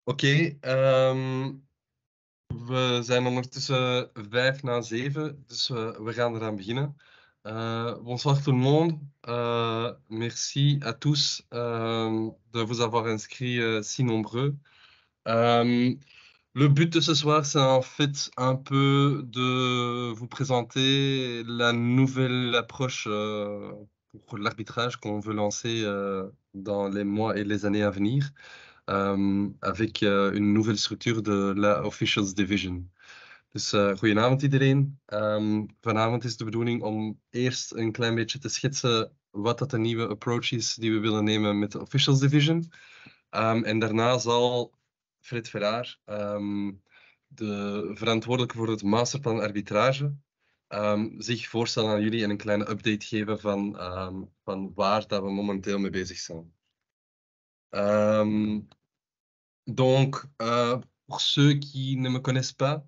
Oké, we zijn ondertussen 6:55, dus we gaan eraan beginnen. Bonsoir tout le monde. Merci à tous de vous avoir inscrits si nombreux. Le but de ce soir, c'est en fait un peu de vous présenter la nouvelle approche pour l'arbitrage qu'on veut lancer dans les mois et les années à venir. Avec een nouvelle structuur de la Officials Division. Dus goedenavond iedereen. Vanavond is de bedoeling om eerst een klein beetje te schetsen wat dat de nieuwe approach is die we willen nemen met de Officials Division. En daarna zal Fred Ferraar, de verantwoordelijke voor het masterplan arbitrage, zich voorstellen aan jullie en een kleine update geven van waar dat we momenteel mee bezig zijn. Donc, pour ceux qui ne me connaissent pas,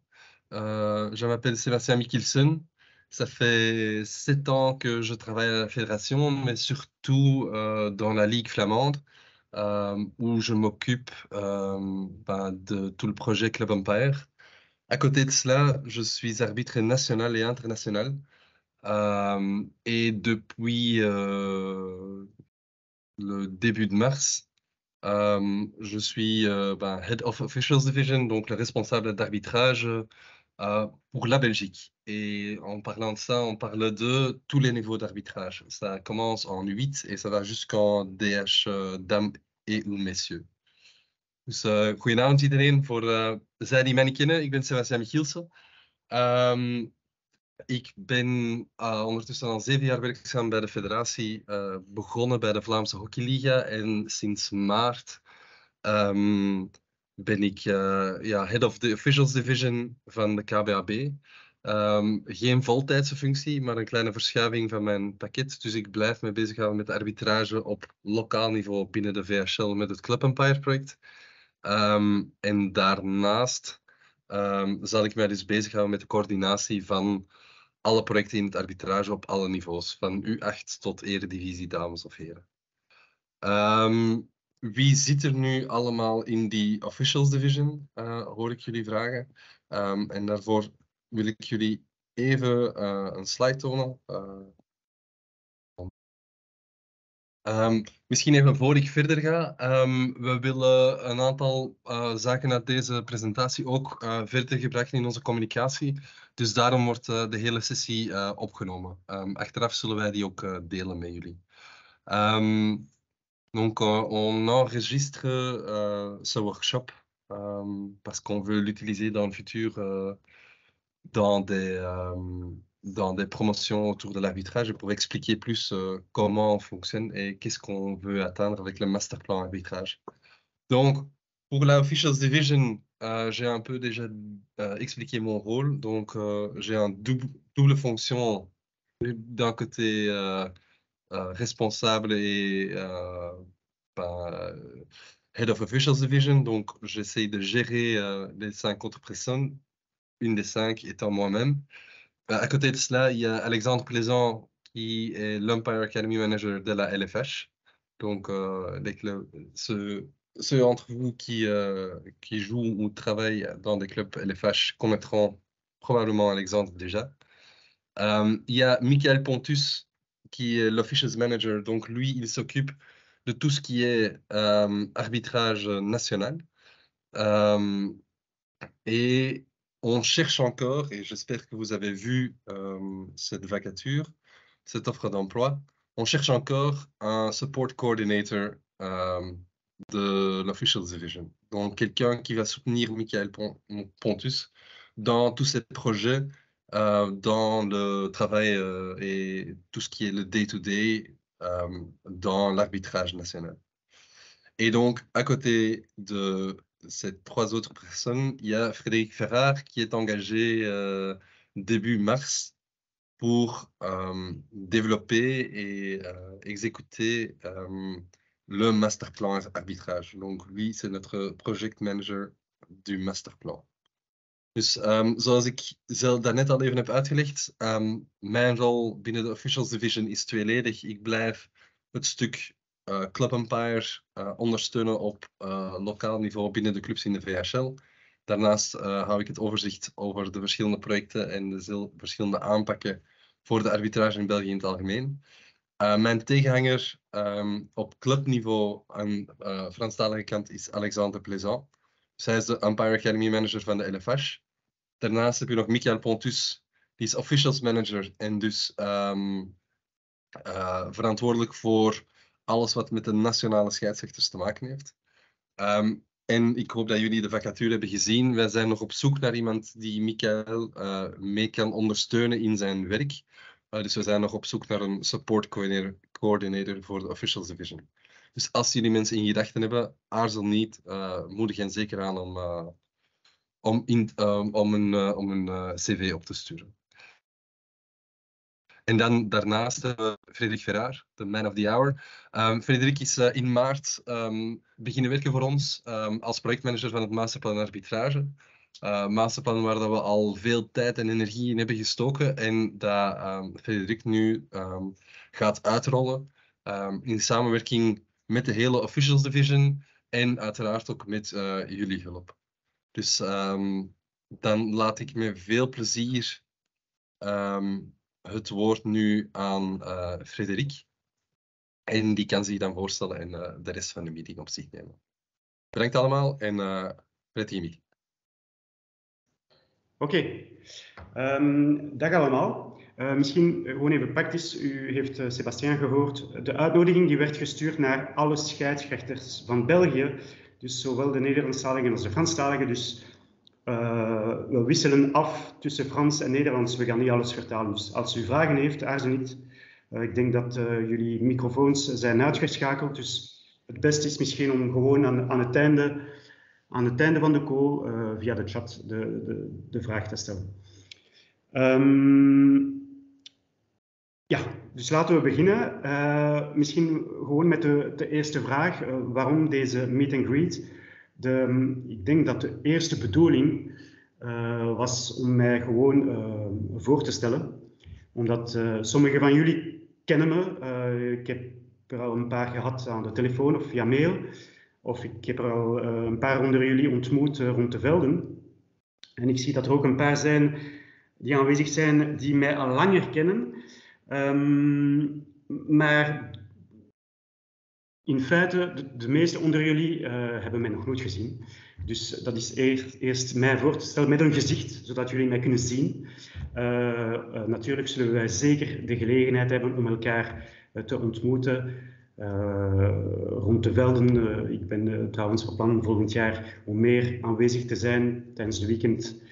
je m'appelle Sébastien Mikkelsen. Ça fait 7 ans que je travaille à la fédération, mais surtout dans la Ligue flamande, où je m'occupe de tout le projet Club Empire. À côté de cela, je suis arbitre national et international. Et depuis le début de mars, je suis Head of Officials Division, donc le responsable d'arbitrage pour la Belgique. Et en parlant de ça, on parle de tous les niveaux d'arbitrage. Ça commence en 8 et ça va jusqu'en DH dames et ou messieurs. Dus goedenavond iedereen. Voor zij die mij niet kennen, ik ben Sébastien Michielsen. Ik ben ondertussen al 7 jaar werkzaam bij de federatie, begonnen bij de Vlaamse Hockeyliga en sinds maart ben ik Head of the Officials Division van de KBAB. Geen voltijdse functie, maar een kleine verschuiving van mijn pakket. Dus ik blijf me bezighouden met de arbitrage op lokaal niveau binnen de VHL met het Club Empire project. En daarnaast zal ik mij dus bezighouden met de coördinatie van alle projecten in het arbitrage op alle niveaus, van U8 tot Eredivisie, dames of heren. Wie zit er nu allemaal in die Officials Division, hoor ik jullie vragen. En daarvoor wil ik jullie even een slide tonen. Misschien even voor ik verder ga. We willen een aantal zaken uit deze presentatie ook verder gebruiken in onze communicatie. Dus daarom wordt de hele sessie opgenomen. Achteraf zullen wij die ook delen met jullie. Donc, on enregistre ce workshop parce qu'on veut l'utiliser dans le futur dans des promotions autour de l'arbitrage pour expliquer plus comment on fonctionne et qu'est-ce qu'on veut atteindre avec le masterplan arbitrage. Donc, pour la Officials Division, j'ai un peu déjà expliqué mon rôle. Donc, j'ai un double fonction. D'un côté, responsable et Head of Officials Division. Donc, j'essaye de gérer les 5 autres personnes, une des 5 étant moi-même. À côté de cela, il y a Alexandre Plaisant qui est l'Umpire Academy Manager de la LFH. Donc, ceux d'entre vous qui jouent ou travaillent dans des clubs LFH connaîtront probablement Alexandre déjà. Il y a Michael Pontus qui est l'Officials Manager. Donc, lui, il s'occupe de tout ce qui est arbitrage national. Et on cherche encore, et j'espère que vous avez vu cette vacature, cette offre d'emploi, on cherche encore un support coordinator de l'Officials Division. Donc, quelqu'un qui va soutenir Michael Pontus dans tous ces projets, dans le travail et tout ce qui est le day-to-day dans l'arbitrage national. Et donc, à côté de ces 3 autres personnes, il y a Frédéric Ferrard qui est engagé début mars pour développer et exécuter le masterplan arbitrage. Donc, lui, c'est notre project manager du masterplan. Dus zoals ik daarnet al even heb uitgelegd, mijn rol binnen de Officials Division is tweeledig. Ik blijf het stuk Club Empire ondersteunen op lokaal niveau binnen de clubs in de VHL. Daarnaast hou ik het overzicht over de verschillende projecten en de verschillende aanpakken voor de arbitrage in België in het algemeen. Mijn tegenhanger op clubniveau aan Franstalige kant is Alexandre Plaisant. Zij is de Empire Academy Manager van de LFH. Daarnaast heb je nog Michael Pontus, die is Officials Manager en dus verantwoordelijk voor alles wat met de nationale scheidsrechters te maken heeft. En ik hoop dat jullie de vacature hebben gezien. Wij zijn nog op zoek naar iemand die Michael mee kan ondersteunen in zijn werk. Dus we zijn nog op zoek naar een support coordinator voor de Officials Division. Dus als jullie mensen in gedachten hebben, aarzel niet, moedig hen zeker aan om een cv op te sturen. En dan daarnaast Frederik Verraar, de man of the hour. Frederik is in maart beginnen werken voor ons als projectmanager van het Masterplan Arbitrage. Masterplan waar dat we al veel tijd en energie in hebben gestoken en dat Frederik nu gaat uitrollen in samenwerking met de hele Officials Division en uiteraard ook met jullie hulp. Dus dan laat ik met veel plezier het woord nu aan Frederik. En die kan zich dan voorstellen en de rest van de meeting op zich nemen. Bedankt allemaal en prettige meeting. Oké, dag allemaal. Misschien gewoon even praktisch. U heeft Sébastien gehoord. De uitnodiging die werd gestuurd naar alle scheidsrechters van België. Dus zowel de Nederlandstaligen als de Franstaligen. Dus we wisselen af tussen Frans en Nederlands. We gaan niet alles vertalen. Dus als u vragen heeft, aarzel niet. Ik denk dat jullie microfoons zijn uitgeschakeld. Dus het beste is misschien om gewoon aan het einde van de call via de chat de vraag te stellen. Ja, dus laten we beginnen. Misschien gewoon met de eerste vraag. Waarom deze meet and greet? Ik denk dat de eerste bedoeling was om mij gewoon voor te stellen. Omdat sommigen van jullie kennen me. Ik heb er al een paar gehad aan de telefoon of via mail. Of ik heb er al een paar onder jullie ontmoet rond de velden. En ik zie dat er ook een paar zijn die aanwezig zijn die mij al langer kennen. Maar in feite, de meesten onder jullie hebben mij nog nooit gezien. Dus dat is eerst mij voor te stellen met een gezicht, zodat jullie mij kunnen zien. Natuurlijk zullen wij zeker de gelegenheid hebben om elkaar te ontmoeten. Rond de velden. Ik ben trouwens van plan volgend jaar om meer aanwezig te zijn tijdens de weekend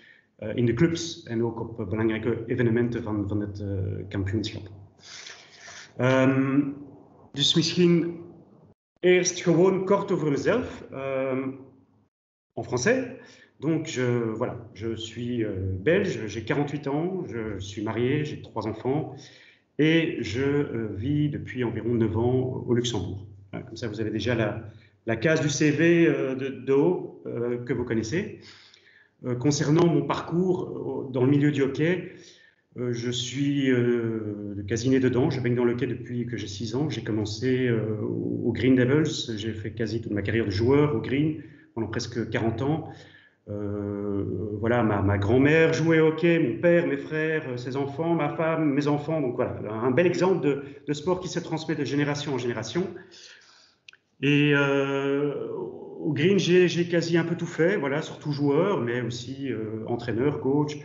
in de clubs en ook op belangrijke evenementen van het kampioenschap. Dus misschien eerst gewoon kort over mezelf. En français. Donc voilà, je suis belge, j'ai 48 ans, je suis marié, j'ai 3 enfants. Et je vis depuis environ 9 ans au Luxembourg. Comme ça, vous avez déjà la case du CV de haut que vous connaissez. Concernant mon parcours dans le milieu du hockey, je suis quasi né dedans. Je baigne dans le hockey depuis que j'ai 6 ans. J'ai commencé au Green Devils. J'ai fait quasi toute ma carrière de joueur au Green pendant presque 40 ans. Voilà, ma grand-mère jouait au hockey, mon père, mes frères, ses enfants, ma femme, mes enfants. Donc voilà, un bel exemple de sport qui se transmet de génération en génération. Et au Green, j'ai quasi un peu tout fait, voilà, surtout joueur, mais aussi entraîneur, coach,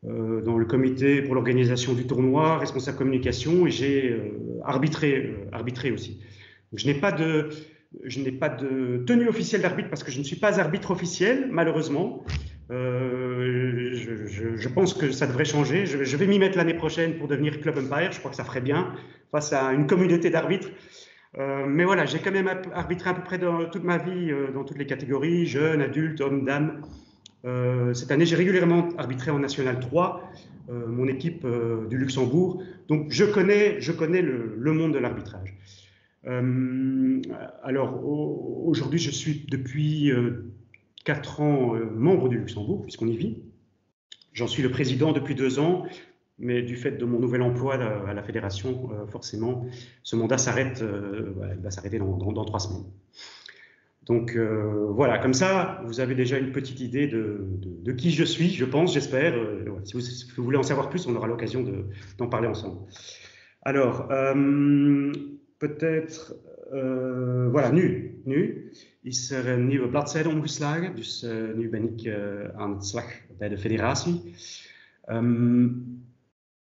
dans le comité pour l'organisation du tournoi, responsable communication, et j'ai arbitré aussi. Donc, je n'ai pas de tenue officielle d'arbitre parce que je ne suis pas arbitre officiel, malheureusement. Je pense que ça devrait changer. Je vais m'y mettre l'année prochaine pour devenir club umpire. Je crois que ça ferait bien face à une communauté d'arbitres. Mais voilà, j'ai quand même arbitré à peu près toute ma vie dans toutes les catégories, jeunes, adultes, hommes, dames. Cette année, j'ai régulièrement arbitré en National 3, mon équipe du Luxembourg. Donc, je connais le monde de l'arbitrage. Alors, aujourd'hui, je suis depuis 4 ans membre du Luxembourg, puisqu'on y vit. J'en suis le président depuis 2 ans. mais du fait de mon nouvel emploi à la fédération, forcément, ce mandat s'arrête, il va s'arrêter dans 3 semaines. Donc voilà, comme ça, vous avez déjà une petite idée de qui je suis, je pense, j'espère. Si vous voulez en savoir plus, on aura l'occasion d'en parler ensemble. Alors, peut-être, voilà, nu is er een nieuwe bladzijde omgeslagen, dus nu ben ik aan het slag bij de federatie.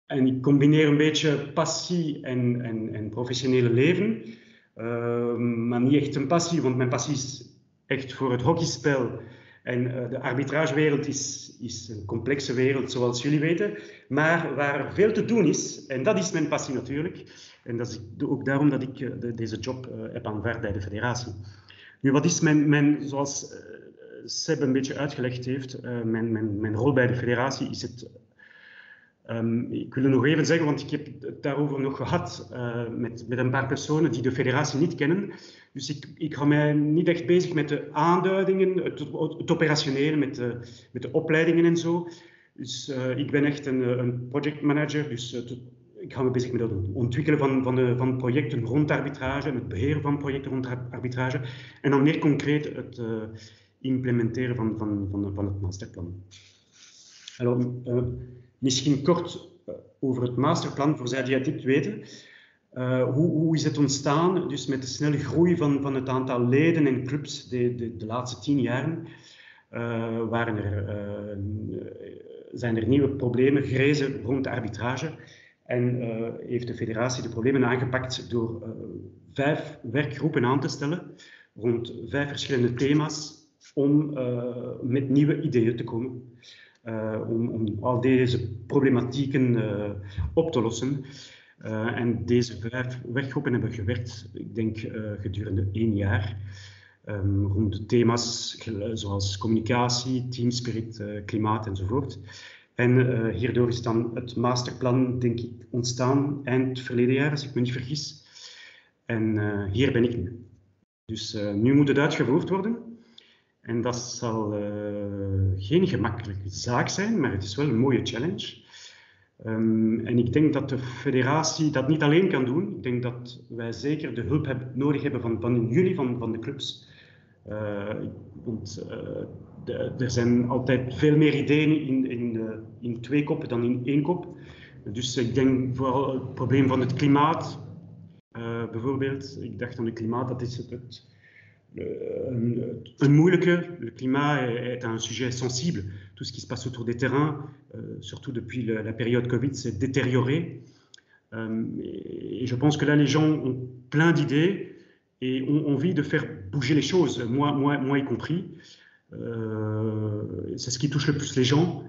En ik combineer een beetje passie en professionele leven. Maar niet echt een passie, want mijn passie is echt voor het hockeyspel. En de arbitragewereld is een complexe wereld, zoals jullie weten. Maar waar veel te doen is, en dat is mijn passie natuurlijk. En dat is ook daarom dat ik deze job heb aanvaard bij de federatie. Nu, wat is zoals Seb een beetje uitgelegd heeft, mijn rol bij de federatie is het... ik wil het nog even zeggen, want ik heb het daarover nog gehad met een paar personen die de federatie niet kennen. Dus ik hou mij niet echt bezig met de aanduidingen, het operationele, met de opleidingen en zo. Dus ik ben echt een projectmanager, dus ik hou me bezig met het ontwikkelen van projecten rond arbitrage, het beheren van projecten rond arbitrage en dan meer concreet het implementeren van het masterplan. Alors, misschien kort over het masterplan, voor zij die het niet weten. Hoe is het ontstaan? Dus met de snelle groei van het aantal leden en clubs de laatste 10 jaren zijn er nieuwe problemen gerezen rond de arbitrage. En heeft de federatie de problemen aangepakt door 5 werkgroepen aan te stellen rond 5 verschillende thema's om met nieuwe ideeën te komen. Om al deze problematieken op te lossen. En deze 5 werkgroepen hebben gewerkt, ik denk gedurende 1 jaar, rond thema's zoals communicatie, teamspirit, klimaat enzovoort. En hierdoor is dan het masterplan, denk ik, ontstaan eind verleden jaar, als ik me niet vergis. En hier ben ik nu. Dus nu moet het uitgevoerd worden. En dat zal geen gemakkelijke zaak zijn, maar het is wel een mooie challenge. En ik denk dat de federatie dat niet alleen kan doen. Ik denk dat wij zeker de hulp nodig hebben van jullie, van de clubs. Want er zijn altijd veel meer ideeën in 2 koppen dan in 1 kop. Dus ik denk vooral het probleem van het klimaat. Bijvoorbeeld, ik dacht aan het klimaat, dat is un moeilijke. Le climat est un sujet sensible. Tout ce qui se passe autour des terrains, surtout depuis la période Covid, s'est détérioré. Et je pense que là, les gens ont plein d'idées et ont envie de faire bouger les choses, moi y compris. C'est ce qui touche le plus les gens.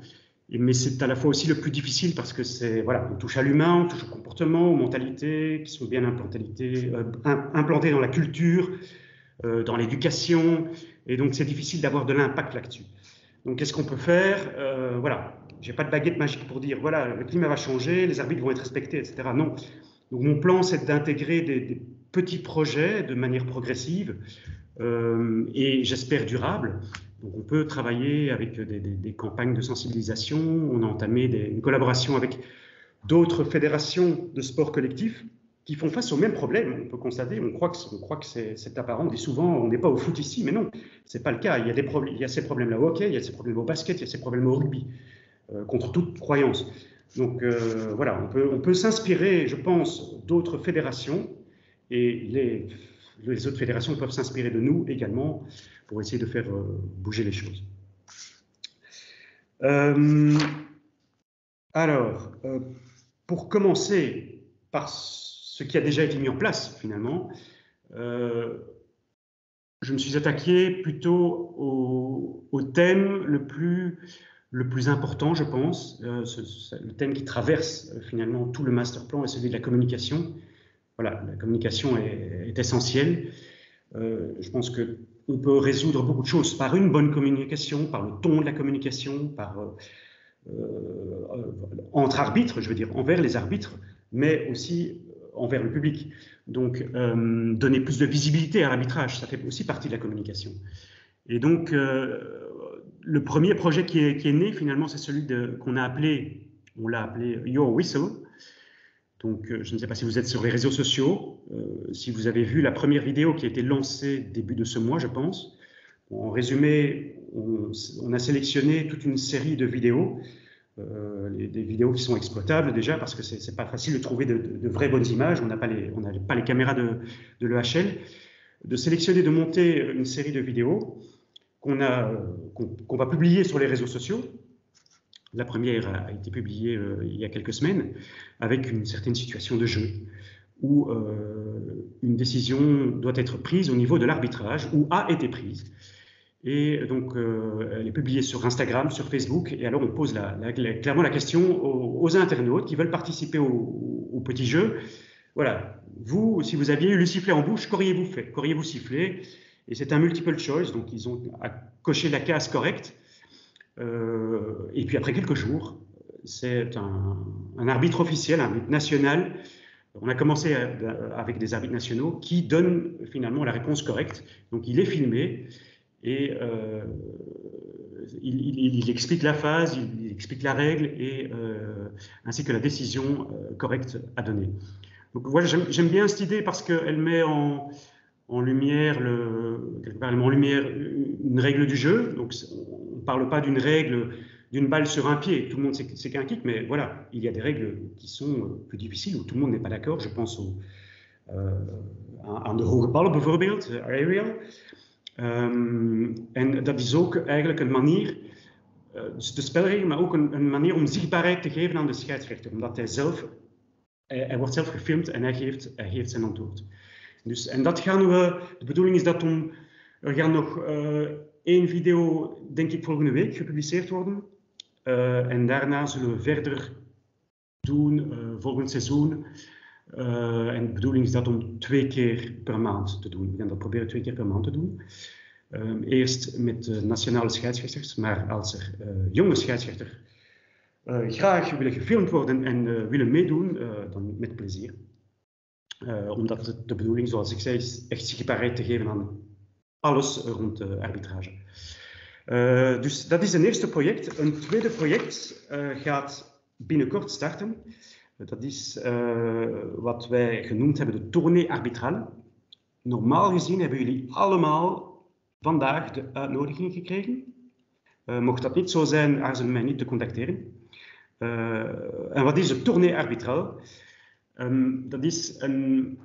Mais c'est à la fois aussi le plus difficile parce que voilà, on touche à l'humain, on touche au comportement, aux mentalités qui sont bien implantées dans la culture, dans l'éducation, et donc c'est difficile d'avoir de l'impact là-dessus. Donc qu'est-ce qu'on peut faire? Voilà, j'ai pas de baguette magique pour dire voilà, le climat va changer, les arbitres vont être respectés, etc. Non. Donc mon plan, c'est d'intégrer des petits projets de manière progressive et j'espère durable. Donc on peut travailler avec des campagnes de sensibilisation. On a entamé une collaboration avec d'autres fédérations de sport collectif qui font face aux mêmes problèmes. On peut constater, on croit que c'est apparent. On dit souvent, on n'est pas au foot ici, mais non, c'est pas le cas. Il y a ces problèmes-là au hockey, il y a ces problèmes au basket, il y a ces problèmes au rugby, contre toute croyance. Donc voilà, on peut s'inspirer, je pense, d'autres fédérations, et les autres fédérations peuvent s'inspirer de nous également pour essayer de faire bouger les choses. Alors, pour commencer par ce qui a déjà été mis en place, finalement, je me suis attaqué plutôt au thème le plus important, je pense, le thème qui traverse finalement tout le masterplan est celui de la communication. Voilà, la communication est essentielle. Je pense qu'on peut résoudre beaucoup de choses par une bonne communication, par le ton de la communication, entre arbitres, je veux dire, envers les arbitres, mais aussi envers le public. Donc, donner plus de visibilité à l'arbitrage, ça fait aussi partie de la communication. Et donc, le premier projet qui est né, finalement, c'est celui qu'on a appelé On l'a appelé Your Whistle. Donc, je ne sais pas si vous êtes sur les réseaux sociaux, si vous avez vu la première vidéo qui a été lancée début de ce mois, je pense. En résumé, on a sélectionné toute une série de vidéos, des vidéos qui sont exploitables déjà, parce que c'est pas facile de trouver de vraies bonnes images, on n'a pas les caméras de l'EHL, de sélectionner, de monter une série de vidéos qu'on va publier sur les réseaux sociaux. La première a été publiée il y a quelques semaines, avec une certaine situation de jeu, où une décision doit être prise au niveau de l'arbitrage, ou a été prise. Et donc, elle est publiée sur Instagram, sur Facebook, et alors on pose clairement la question aux internautes qui veulent participer au petit jeu. Voilà, vous, si vous aviez eu le sifflet en bouche, qu'auriez-vous fait? Qu'auriez-vous sifflé? Et c'est un multiple choice, donc ils ont coché la case correcte. Et puis après quelques jours, c'est un arbitre officiel, un arbitre national. On a commencé avec des arbitres nationaux qui donnent finalement la réponse correcte. Donc il est filmé et il explique la phase, il explique la règle et ainsi que la décision correcte à donner. Donc voilà, j'aime bien cette idée parce qu'elle met en lumière, une règle du jeu. Donc on ne parle pas d'une règle d'une balle sur un pied. Tout le monde sait qu'un kick, mais voilà, il y a des règles qui sont plus difficiles, où tout le monde n'est pas d'accord. Je pense aan de hoge ballen bijvoorbeeld, aerial. En dat is ook eigenlijk een manier, dus de spelregel, maar ook een manier om zichtbaarheid te geven aan de scheidsrechter. Omdat hij wordt zelf gefilmd en hij geeft zijn antwoord. Dus, en dat gaan we, de bedoeling is dat er gaan nog 1 video, denk ik, volgende week gepubliceerd worden. En daarna zullen we verder doen volgend seizoen. En de bedoeling is dat om 2 keer per maand te doen. We gaan dat proberen 2 keer per maand te doen. Eerst met nationale scheidsrechters, maar als er jonge scheidsrechters graag willen gefilmd worden en willen meedoen, dan met plezier. Omdat het de bedoeling, zoals ik zei, is echt zichtbaarheid te geven aan alles rond de arbitrage. Dus dat is een eerste project. Een tweede project gaat binnenkort starten. Dat is wat wij genoemd hebben de tournee arbitrale. Normaal gezien hebben jullie allemaal vandaag de uitnodiging gekregen. Mocht dat niet zo zijn, aarzel mij niet te contacteren. En wat is de tournee arbitrale? Dat is een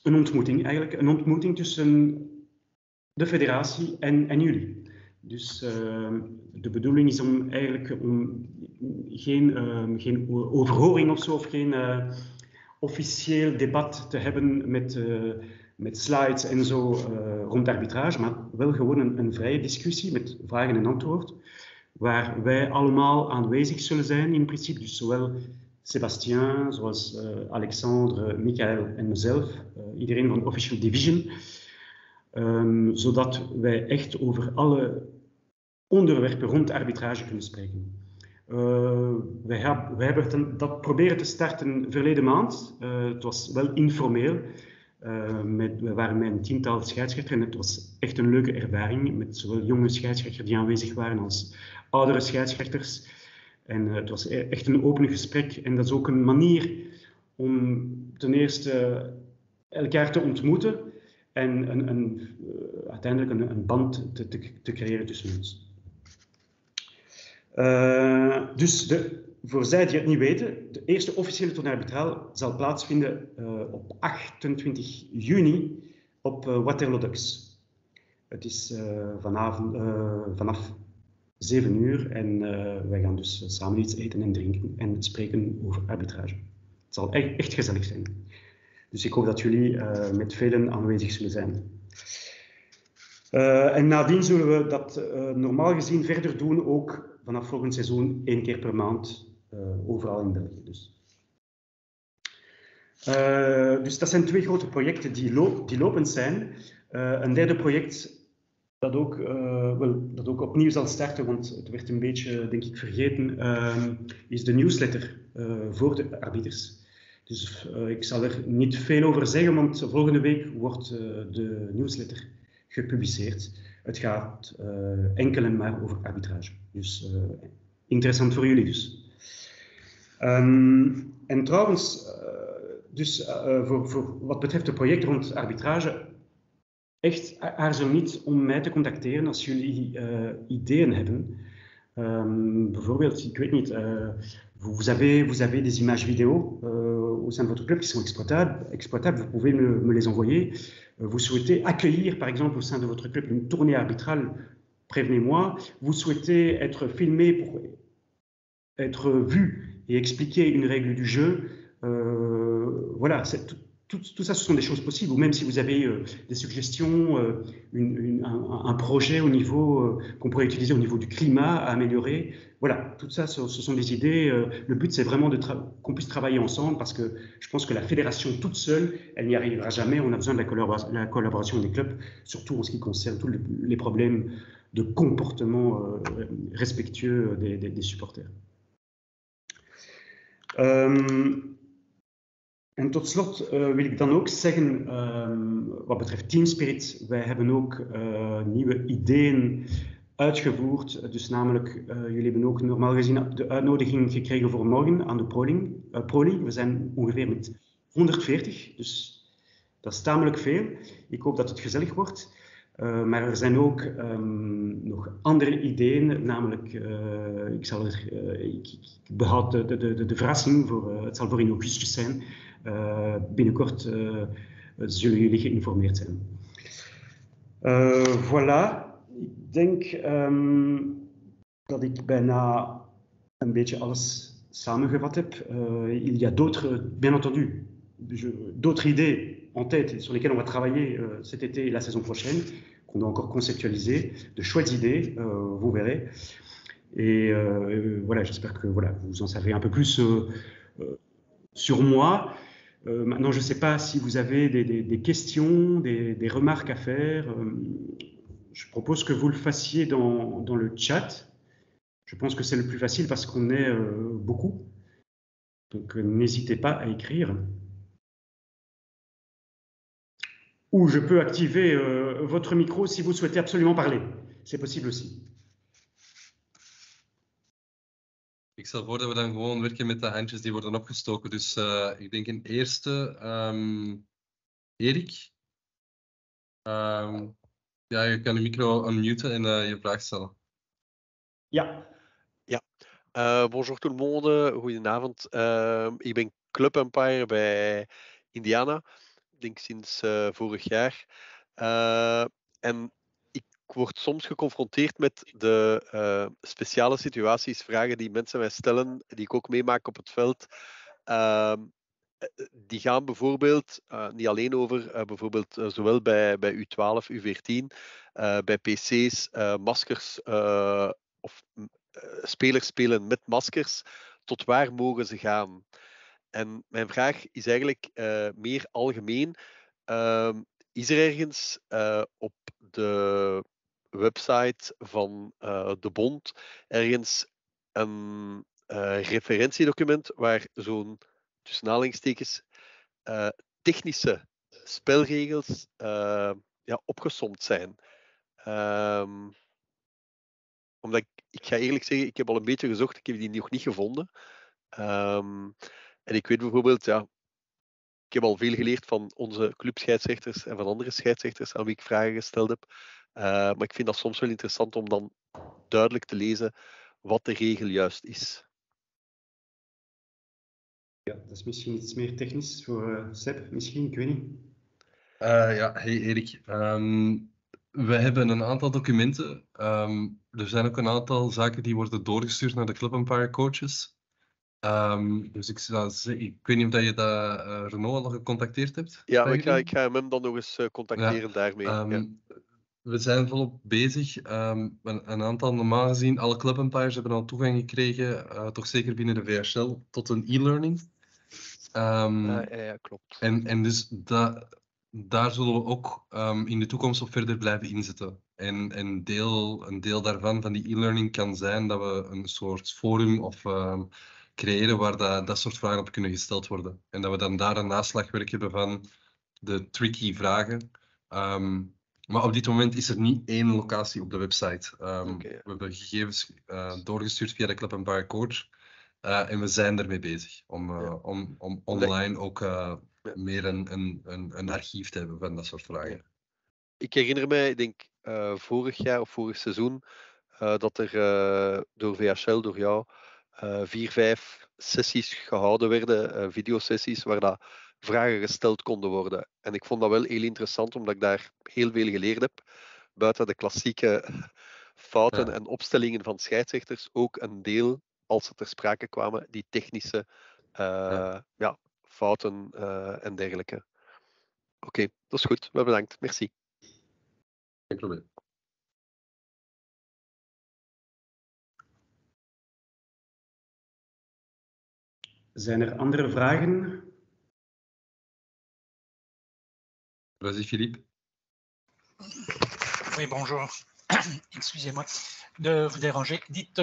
ontmoeting eigenlijk. Een ontmoeting tussen de federatie en jullie. Dus de bedoeling is om eigenlijk geen overhoring of zo, of geen officieel debat te hebben met slides en zo rond arbitrage, maar wel gewoon een vrije discussie met vragen en antwoord, waar wij allemaal aanwezig zullen zijn in principe. Dus zowel Sébastien, zoals Alexandre, Michael en mezelf, iedereen van Official Division, zodat wij echt over alle onderwerpen rond arbitrage kunnen spreken. We hebben dat proberen te starten verleden maand. Het was wel informeel. We waren met een 10-tal scheidsrechters en het was echt een leuke ervaring met zowel jonge scheidsrechters die aanwezig waren als oudere scheidsrechters. En het was echt een open gesprek en dat is ook een manier om ten eerste elkaar te ontmoeten en uiteindelijk een band te creëren tussen ons. Dus voor zij die het niet weten, de eerste officiële tournee arbitraal zal plaatsvinden op 28 juni op Waterloo Docks. Het is vanaf 7 uur en wij gaan dus samen iets eten en drinken en spreken over arbitrage. Het zal echt gezellig zijn. Dus ik hoop dat jullie met velen aanwezig zullen zijn. En nadien zullen we dat normaal gezien verder doen, ook vanaf volgend seizoen 1 keer per maand, overal in België. Dus dat zijn 2 grote projecten die lopend zijn. Een derde project dat ook opnieuw zal starten, want het werd een beetje, denk ik, vergeten, is de newsletter voor de arbiters. Dus ik zal er niet veel over zeggen, want volgende week wordt de newsletter gepubliceerd. Het gaat enkel en maar over arbitrage. Dus interessant voor jullie dus. En trouwens, dus voor wat betreft het project rond arbitrage, echt aarzel niet om mij te contacteren als jullie ideeën hebben. Bijvoorbeeld, ik weet niet, vous avez des images vidéo au sein de votre club qui sont exploitables, vous pouvez me les envoyer. Vous souhaitez accueillir, par exemple, au sein de votre club une tournée arbitrale, prévenez-moi. Vous souhaitez être filmé pour être vu et expliquer une règle du jeu. Voilà, tout ça, ce sont des choses possibles. Ou même si vous avez des suggestions, un projet au niveau qu'on pourrait utiliser au niveau du climat à améliorer. Voilà, tout ça, ce sont des idées. Le but, c'est vraiment qu'on puisse travailler ensemble parce que je pense que la fédération toute seule, elle n'y arrivera jamais. On a besoin de la collaboration des clubs, surtout en ce qui concerne tous les problèmes de comportement respectueux des supporters. En tot slot wil ik dan ook zeggen, wat betreft Team Spirit, wij hebben ook nieuwe ideeën uitgevoerd. Dus namelijk, jullie hebben ook normaal gezien de uitnodiging gekregen voor morgen aan de Proli. We zijn ongeveer met 140, dus dat is tamelijk veel. Ik hoop dat het gezellig wordt. Maar er zijn ook nog andere ideeën, namelijk ik behoud de verrassing voor, het zal voor in augustus zijn. Binnenkort zullen jullie geïnformeerd zijn. Voilà, ik denk dat ik bijna een beetje alles samengevat heb. Il y a d'autres, bien entendu, d'autres idées en tête sur lesquelles on va travailler cet été et la saison prochaine, qu'on doit encore conceptualiser, de chouettes idées, vous verrez. Et voilà, j'espère que voilà, vous en savez un peu plus sur moi. Maintenant, je ne sais pas si vous avez des questions, des remarques à faire. Je propose que vous le fassiez dans le chat. Je pense que c'est le plus facile parce qu'on est beaucoup. Donc, n'hésitez pas à écrire. Ou je peux activer votre micro si vous souhaitez absolument parler. C'est possible aussi. Ik stel voor dat we dan gewoon werken met de handjes die worden opgestoken. Dus ik denk een eerste, Erik. Ja, je kan je micro unmuten en je vraag stellen. Ja. Bonjour tout le monde, goedenavond. Ik ben Club Umpire bij Indiana. Ik denk sinds vorig jaar. En ik word soms geconfronteerd met de speciale situaties, vragen die mensen mij stellen, die ik ook meemaak op het veld. Die gaan bijvoorbeeld niet alleen over bijvoorbeeld zowel bij U12, U14, bij PC's, maskers of spelers spelen met maskers. Tot waar mogen ze gaan? En mijn vraag is eigenlijk meer algemeen. Is er ergens op de website van de bond ergens een referentiedocument waar zo'n, tussen aanhalingstekens, technische spelregels opgesomd zijn? Omdat ik ga eerlijk zeggen, ik heb al een beetje gezocht, ik heb die nog niet gevonden. En ik weet bijvoorbeeld, ik heb al veel geleerd van onze clubscheidsrechters en van andere scheidsrechters aan wie ik vragen gesteld heb. Maar ik vind dat soms wel interessant om dan duidelijk te lezen wat de regel juist is. Ja, dat is misschien iets meer technisch voor Seb, misschien, ik weet niet. Ja, hey Erik. We hebben een aantal documenten. Er zijn ook een aantal zaken die worden doorgestuurd naar de Club Umpire coaches. Dus ik weet niet of je Renaud al gecontacteerd hebt. Ja, maar ik ga hem dan nog eens contacteren daarmee. We zijn volop bezig. Een aantal, normaal gezien, alle Club Umpires hebben al toegang gekregen, toch zeker binnen de VHL, tot een e-learning. Ja, klopt. En dus daar zullen we ook in de toekomst op verder blijven inzetten. En een deel daarvan, van die e-learning, kan zijn dat we een soort forum of creëren waar dat soort vragen op kunnen gesteld worden. En dat we dan daar een naslagwerk hebben van de tricky vragen. Maar op dit moment is er niet één locatie op de website. We hebben gegevens doorgestuurd via de Club Umpire Coach. En we zijn ermee bezig om online ook meer een archief te hebben van dat soort vragen. Ja. Ik herinner mij, ik denk vorig jaar of vorig seizoen, dat er door VHL, door jou, 4, 5 sessies gehouden werden, videosessies, waar dat vragen gesteld konden worden. En ik vond dat wel heel interessant, omdat ik daar heel veel geleerd heb. Buiten de klassieke fouten en opstellingen van scheidsrechters, ook een deel, als ze ter sprake kwamen, die technische fouten en dergelijke. Oké, dat is goed. Wel bedankt. Merci. Geen probleem. Zijn er andere vragen? Vas-y, Philippe. Oui, bonjour. Excusez-moi de vous déranger. Dites,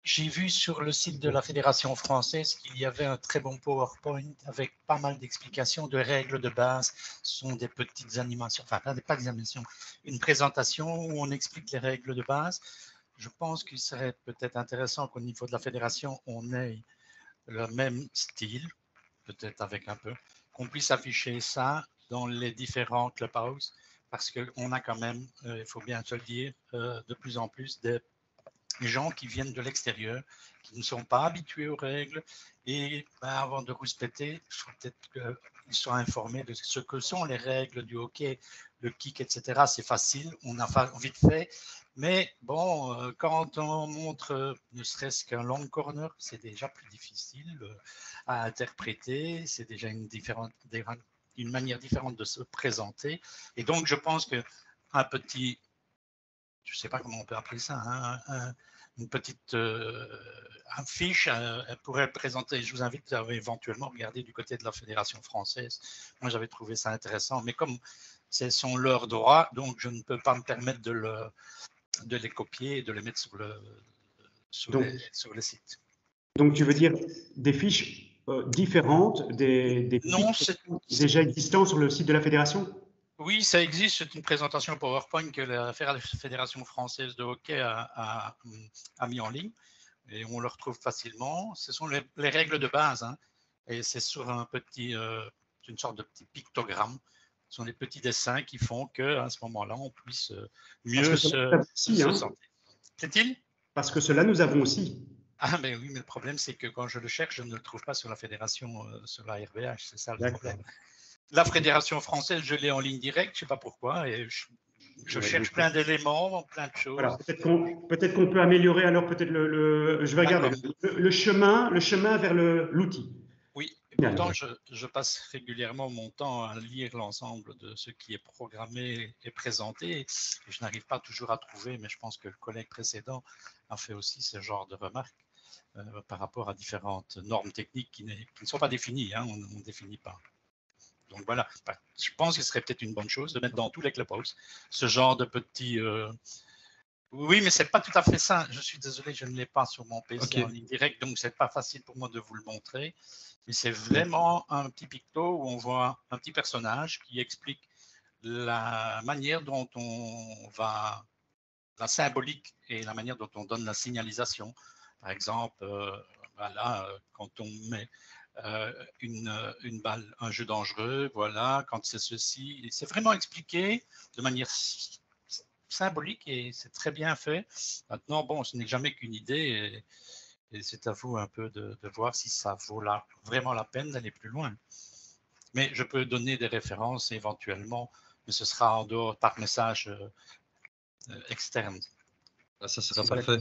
j'ai vu sur le site de la Fédération française qu'il y avait un très bon PowerPoint avec pas mal d'explications de règles de base. Ce sont des petites animations, enfin pas des animations, une présentation où on explique les règles de base. Je pense qu'il serait peut-être intéressant qu'au niveau de la fédération, on ait le même style, peut-être avec un peu, qu'on puisse afficher ça dans les différents clubhouses, parce qu'on a quand même, il faut bien se le dire, de plus en plus des gens qui viennent de l'extérieur, qui ne sont pas habitués aux règles, et avant de rouspéter, il faut peut-être qu'ils soient informés de ce que sont les règles du hockey, le kick, etc. C'est facile, on a vite fait, mais bon, quand on montre ne serait-ce qu'un long corner, c'est déjà plus difficile à interpréter, c'est déjà une manière différente de se présenter, et donc je pense qu'un petit, je ne sais pas comment on peut appeler ça, une petite affiche, elle pourrait présenter. Je vous invite à éventuellement regarder du côté de la Fédération française. Moi, j'avais trouvé ça intéressant, mais comme ce sont leurs droits, donc je ne peux pas me permettre de les copier et de les mettre sur le site. Donc, tu veux dire des fiches différentes des fiches déjà existantes sur le site de la Fédération? Oui, ça existe. C'est une présentation PowerPoint que la Fédération française de hockey a mis en ligne et on le retrouve facilement. Ce sont les règles de base, hein, et c'est sur une sorte de petit pictogramme. Ce sont des petits dessins qui font qu'à ce moment-là, on puisse mieux se sentir. C'est-il? Parce que cela, nous avons aussi. Ah, mais oui, mais le problème, c'est que quand je le cherche, je ne le trouve pas sur la Fédération, sur la RBH. C'est ça le problème. La Fédération française, je l'ai en ligne directe, je ne sais pas pourquoi, et je cherche plein d'éléments, plein de choses. Voilà, peut-être qu'on peut améliorer alors peut-être je vais regarder le chemin vers l'outil. Oui, et pourtant je passe régulièrement mon temps à lire l'ensemble de ce qui est programmé et présenté, et je n'arrive pas toujours à trouver, mais je pense que le collègue précédent a fait aussi ce genre de remarques par rapport à différentes normes techniques qui ne sont pas définies, hein, on ne définit pas. Donc voilà, je pense que ce serait peut-être une bonne chose de mettre dans tous les clubhouses ce genre de petits... Oui, mais ce n'est pas tout à fait ça. Je suis désolé, je ne l'ai pas sur mon PC en ligne directe, donc ce n'est pas facile pour moi de vous le montrer. Mais c'est vraiment un petit picto où on voit un petit personnage qui explique la manière dont on va... la symbolique et la manière dont on donne la signalisation. Par exemple, voilà, quand on met... une balle, un jeu dangereux, voilà, quand c'est ceci. C'est vraiment expliqué de manière symbolique et c'est très bien fait. Maintenant, bon, ce n'est jamais qu'une idée et c'est à vous un peu de voir si ça vaut vraiment la peine d'aller plus loin. Mais je peux donner des références éventuellement, mais ce sera en dehors par message externe. Ah, ça sera parfait.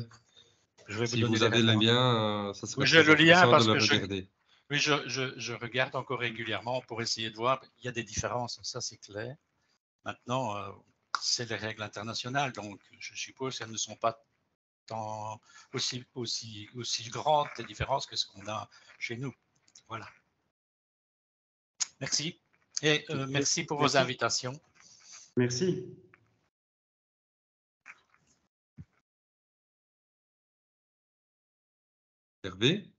Je vais si vous avez le lien, ça sera j'ai le lien parce que regarder. Oui, je regarde encore régulièrement pour essayer de voir. Il y a des différences, ça c'est clair. Maintenant, c'est les règles internationales, donc je suppose qu'elles ne sont pas aussi grandes les différences que ce qu'on a chez nous. Voilà. Merci. Et merci pour vos invitations. Merci. Hervé?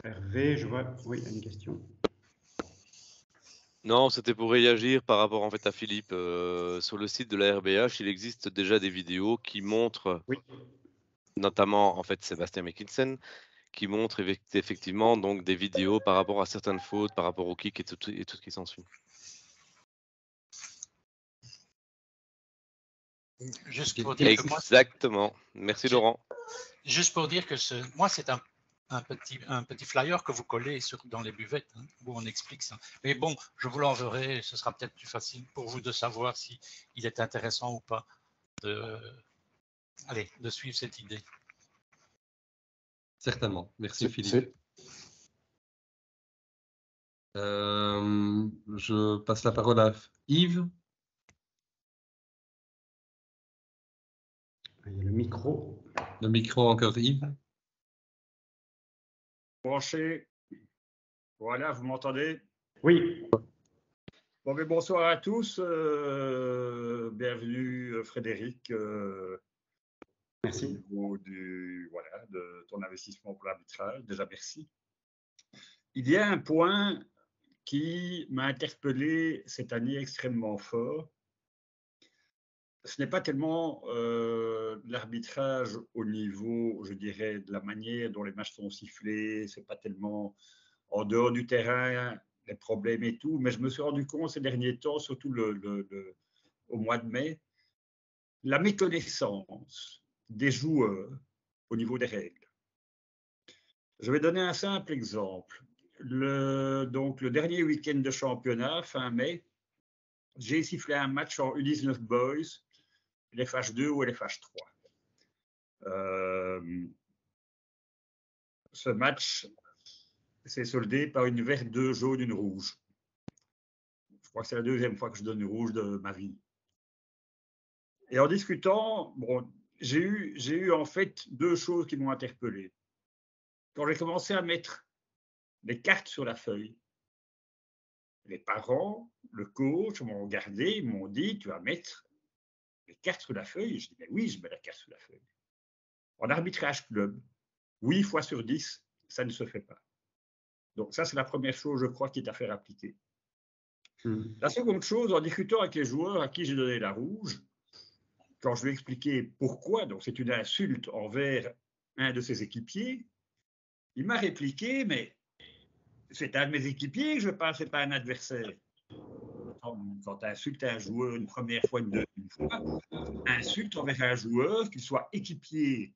Hervé, je vois, oui, il y a une question. Non, c'était pour réagir par rapport en fait à Philippe. Sur le site de la RBH, il existe déjà des vidéos qui montrent, notamment en fait Sébastien Mickinson, qui montre effectivement donc des vidéos par rapport à certaines fautes, par rapport au kick et tout ce qui s'ensuit. Juste pour dire que moi, Exactement. Merci Laurent. juste pour dire que moi, c'est un petit flyer que vous collez dans les buvettes, hein, où on explique ça. Mais bon, je vous l'enverrai, ce sera peut-être plus facile pour vous de savoir si il est intéressant ou pas de suivre cette idée. Certainement. Merci Philippe. Je passe la parole à Yves. Il y a le micro. Le micro encore Yves. Branché. Voilà, vous m'entendez? Oui. Bon, mais bonsoir à tous. Bienvenue Frédéric. Merci. Au niveau de ton investissement pour l'arbitrage. Déjà, merci. Il y a un point qui m'a interpellé cette année extrêmement fort. Ce n'est pas tellement l'arbitrage au niveau, je dirais, de la manière dont les matchs sont sifflés. C'est pas tellement en dehors du terrain, les problèmes et tout. Mais je me suis rendu compte ces derniers temps, surtout au mois de mai, la méconnaissance des joueurs au niveau des règles. Je vais donner un simple exemple. Donc, le dernier week-end de championnat, fin mai, j'ai sifflé un match en U19 Boys, l'FH2 ou l'FH3. Ce match s'est soldé par une verte, 2 jaunes, une rouge. Je crois que c'est la deuxième fois que je donne une rouge de ma vie. Et en discutant, bon, j'ai eu en fait 2 choses qui m'ont interpellé. Quand j'ai commencé à mettre les cartes sur la feuille, les parents, le coach m'ont regardé, ils m'ont dit, tu vas mettre les cartes sur la feuille. Je dis, mais oui, je mets la carte sur la feuille. En arbitrage club, 8 fois sur 10, ça ne se fait pas. Donc ça, c'est la première chose, je crois, qui est à faire appliquer. La seconde chose, en discutant avec les joueurs à qui j'ai donné la rouge, quand je lui ai expliqué pourquoi, donc c'est une insulte envers un de ses équipiers, il m'a répliqué, mais c'est un de mes équipiers que je parle, ce n'est pas un adversaire. Quand tu insultes un joueur une première fois, une deuxième fois, insulte envers un joueur, qu'il soit équipier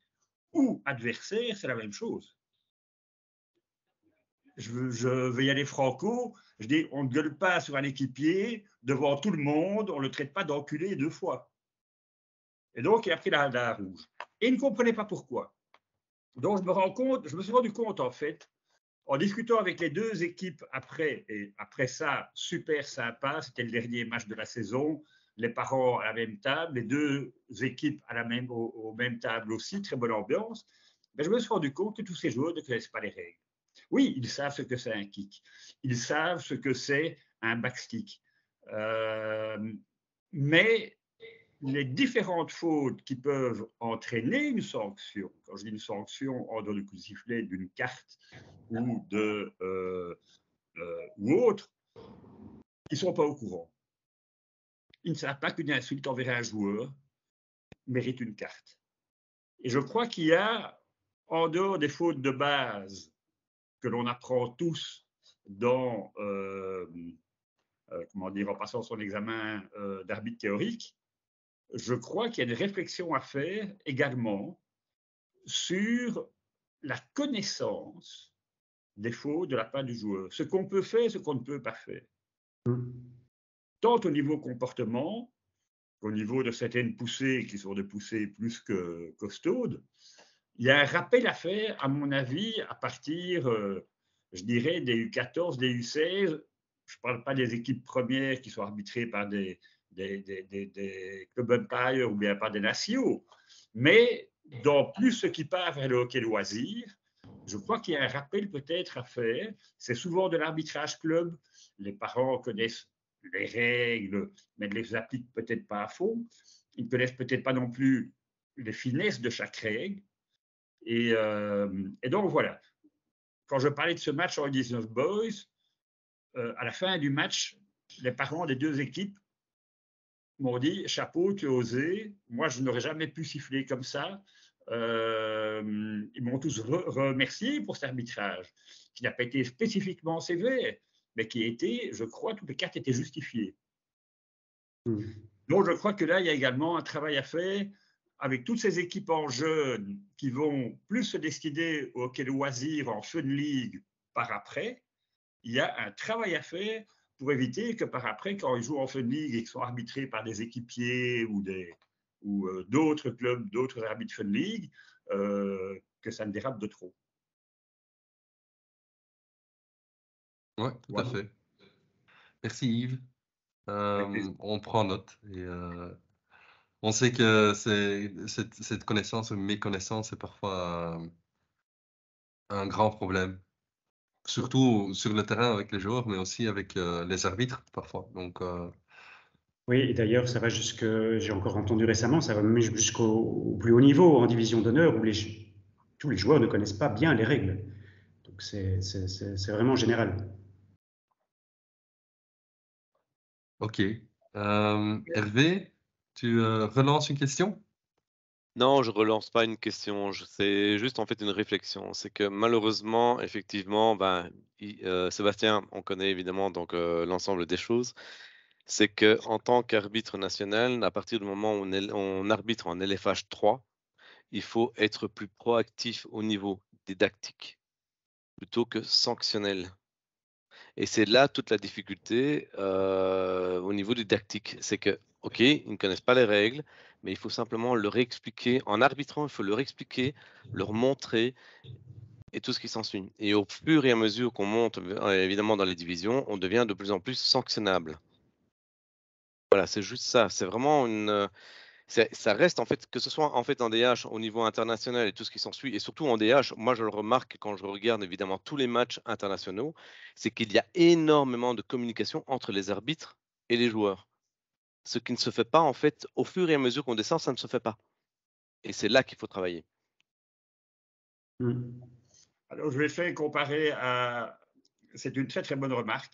ou adversaire, c'est la même chose. Je vais y aller franco, je dis, on ne gueule pas sur un équipier devant tout le monde, on ne le traite pas d'enculé 2 fois. Et donc, il a pris la rouge. Et il ne comprenait pas pourquoi. Donc, je me suis rendu compte, en fait, en discutant avec les 2 équipes après, et après ça, super sympa, c'était le dernier match de la saison, les parents à la même table, les 2 équipes au même table aussi, très bonne ambiance. Mais je me suis rendu compte que tous ces joueurs ne connaissent pas les règles. Oui, ils savent ce que c'est un kick. Ils savent ce que c'est un backstick. Mais les différentes fautes qui peuvent entraîner une sanction, quand je dis une sanction en dehors du coup de sifflet, d'une carte ou ou autre, ils ne sont pas au courant. Ils ne savent pas qu'une insulte envers un joueur mérite une carte. Et je crois qu'il y a, en dehors des fautes de base que l'on apprend tous dans, en passant son examen d'arbitre théorique, je crois qu'il y a une réflexion à faire également sur la connaissance des fautes de la part du joueur, ce qu'on peut faire, ce qu'on ne peut pas faire. Tant au niveau comportement qu'au niveau de certaines poussées qui sont des poussées plus que costaudes. Il y a un rappel à faire, à mon avis, à partir, je dirais, des U14, des U16. Je ne parle pas des équipes premières qui sont arbitrées par des club umpires ou bien par des nationaux, mais dans plus ce qui part vers le hockey loisir, je crois qu'il y a un rappel peut-être à faire. C'est souvent de l'arbitrage club. Les parents connaissent les règles, mais ne les appliquent peut-être pas à fond. Ils ne connaissent peut-être pas non plus les finesses de chaque règle. Et donc, voilà. Quand je parlais de ce match en 19 Boys, à la fin du match, les parents des 2 équipes m'ont dit « Chapeau, tu as osé. Moi, je n'aurais jamais pu siffler comme ça. ils m'ont tous remercié pour cet arbitrage, qui n'a pas été spécifiquement sévère, mais qui était, je crois, toutes les cartes étaient justifiées. Donc, je crois que là, il y a également un travail à faire avec toutes ces équipes en jeunes qui vont plus se destiner au hockey de loisir en Fun League par après. Il y a un travail à faire pour éviter que par après, quand ils jouent en Fun League et qu'ils sont arbitrés par des équipiers ou d'autres clubs, d'autres arbitres Fun League, que ça ne dérape de trop. Oui, tout à fait. Merci Yves. On prend note et on sait que cette connaissance ou méconnaissance est parfois un grand problème, surtout sur le terrain avec les joueurs, mais aussi avec les arbitres parfois. Donc, Oui, et d'ailleurs, ça va j'ai encore entendu récemment, ça va même jusqu'au plus haut niveau, en division d'honneur, où tous les joueurs ne connaissent pas bien les règles. Donc c'est vraiment général. ok. Hervé, tu relances une question? Non, je relance pas une question, c'est juste en fait une réflexion. C'est que malheureusement, effectivement, Sébastien, on connaît évidemment donc l'ensemble des choses. C'est que en tant qu'arbitre national, à partir du moment où on arbitre en LFH 3, il faut être plus proactif au niveau didactique plutôt que sanctionnel. Et c'est là toute la difficulté au niveau didactique. C'est que, OK, ils ne connaissent pas les règles, mais il faut simplement leur expliquer. En arbitrant, il faut leur expliquer, leur montrer et tout ce qui s'ensuit. Et au fur et à mesure qu'on monte, évidemment, dans les divisions, on devient de plus en plus sanctionnable. Voilà, c'est juste ça. C'est vraiment ça reste en fait, que ce soit en fait en DH au niveau international et tout ce qui s'ensuit, et surtout en DH, moi je le remarque quand je regarde évidemment tous les matchs internationaux, c'est qu'il y a énormément de communication entre les arbitres et les joueurs. Ce qui ne se fait pas en fait, au fur et à mesure qu'on descend, ça ne se fait pas. Et c'est là qu'il faut travailler. Alors je vais faire comparer à... C'est une très très bonne remarque.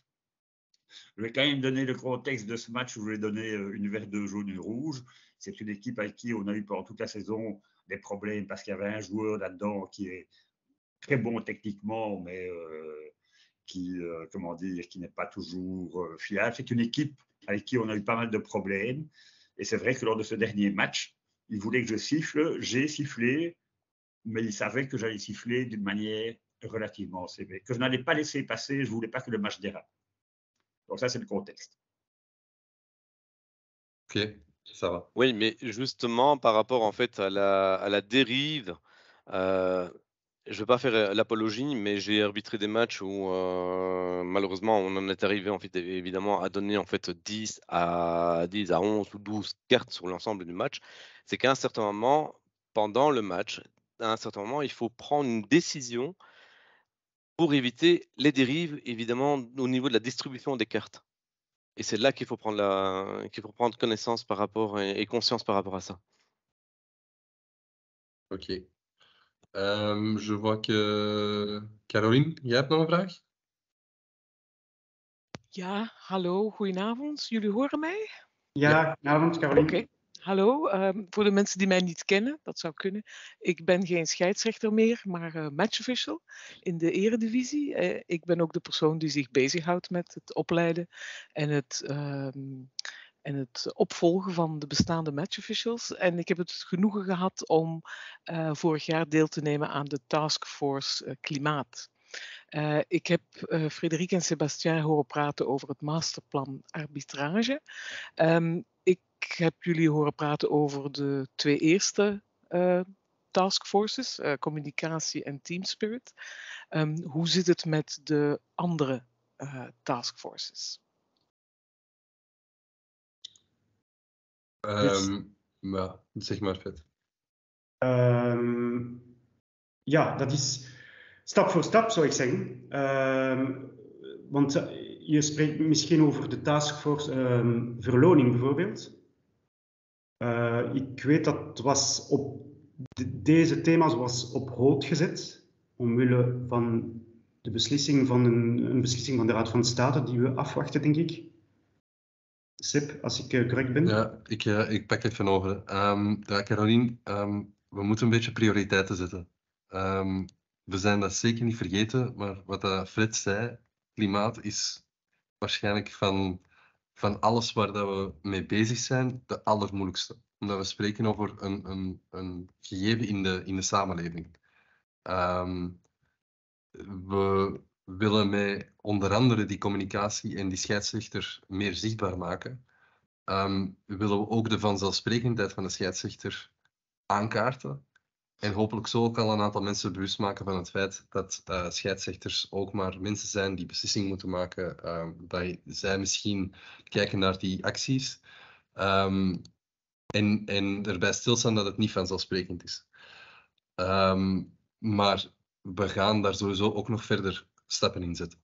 Je vais quand même donner le contexte de ce match. Je vais donner une verte, deux jaunes, une rouge. C'est une équipe avec qui on a eu pendant toute la saison des problèmes parce qu'il y avait un joueur là-dedans qui est très bon techniquement, mais qui n'est pas toujours fiable. C'est une équipe avec qui on a eu pas mal de problèmes. Et c'est vrai que lors de ce dernier match, il voulait que je siffle. J'ai sifflé, mais il savait que j'allais siffler d'une manière relativement sévère, que je n'allais pas laisser passer. Je ne voulais pas que le match dérape. Donc ça, c'est le contexte. Ok, ça va. Oui, mais justement, par rapport en fait à la dérive, je ne vais pas faire l'apologie, mais j'ai arbitré des matchs où malheureusement on en est arrivé en fait évidemment à donner en fait 10 à 11 ou 12 cartes sur l'ensemble du match. C'est qu'à un certain moment, pendant le match, à un certain moment, il faut prendre une décision pour éviter les dérives, évidemment, au niveau de la distribution des cartes. Et c'est là qu'il faut prendre connaissance par rapport et conscience par rapport à ça. Ok. Je vois que Caroline, jij hebt nog een vraag? Ja, hallo, goedenavond. Jullie horen mij? Ja, goedenavond, Caroline. Oké. Hallo, voor de mensen die mij niet kennen, dat zou kunnen. Ik ben geen scheidsrechter meer, maar matchofficial in de eredivisie. Ik ben ook de persoon die zich bezighoudt met het opleiden en het opvolgen van de bestaande matchofficials. En ik heb het genoegen gehad om vorig jaar deel te nemen aan de Taskforce Klimaat. Ik heb Frederik en Sébastien horen praten over het masterplan arbitrage. Ik heb jullie horen praten over de 2 eerste taskforces, communicatie en team spirit. Hoe zit het met de andere taskforces? Maar zeg maar vet. Ja, dat is stap voor stap, zou ik zeggen. Want je spreekt misschien over de taskforce verloning bijvoorbeeld. Ik weet dat was deze thema's was op hold gezet, omwille van de beslissing van een beslissing van de Raad van State die we afwachten, denk ik. Seb, als ik correct ben. Ja, ik pak even over. Caroline, we moeten een beetje prioriteiten zetten. We zijn dat zeker niet vergeten, maar wat dat Fred zei, klimaat is waarschijnlijk van alles waar dat we mee bezig zijn, de allermoeilijkste. Omdat we spreken over een gegeven in de samenleving. We willen met onder andere die communicatie en die scheidsrechter meer zichtbaar maken. Willen we ook de vanzelfsprekendheid van de scheidsrechter aankaarten. En hopelijk zo ook al een aantal mensen bewust maken van het feit dat scheidsrechters ook maar mensen zijn die beslissingen moeten maken. Dat zij misschien kijken naar die acties. En erbij stilstaan dat het niet vanzelfsprekend is. Maar we gaan daar sowieso ook nog verder stappen in zetten.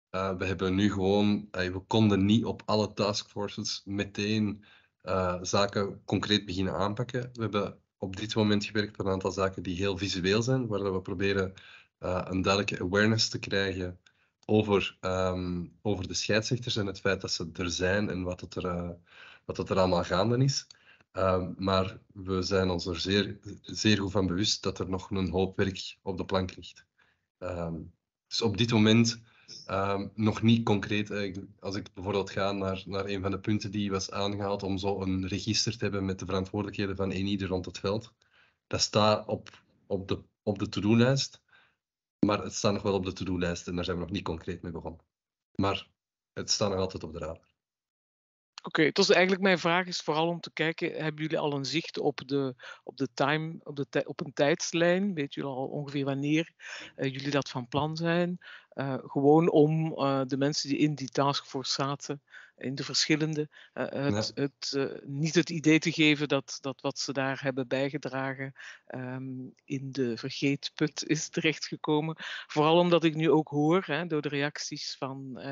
We hebben nu gewoon, we konden niet op alle taskforces meteen zaken concreet beginnen aanpakken. We hebben op dit moment gewerkt aan een aantal zaken die heel visueel zijn, waar we proberen een duidelijke awareness te krijgen over de scheidsrechters en het feit dat ze er zijn en wat er allemaal gaande is. Maar we zijn ons er zeer goed van bewust dat er nog een hoop werk op de plank ligt. Dus op dit moment nog niet concreet. Als ik bijvoorbeeld ga naar een van de punten die was aangehaald om zo een register te hebben met de verantwoordelijkheden van eenieder rond het veld. Dat staat op de to-do-lijst, maar het staat nog wel op de to-do-lijst en daar zijn we nog niet concreet mee begonnen. Maar het staat nog altijd op de radar. Oké, dus eigenlijk mijn vraag is vooral om te kijken, hebben jullie al een zicht op een tijdslijn? Weet jullie al ongeveer wanneer jullie dat van plan zijn? Gewoon om de mensen die in die taskforce zaten, in de verschillende, niet het idee te geven dat wat ze daar hebben bijgedragen in de vergeetput is terechtgekomen. Vooral omdat ik nu ook hoor, door de reacties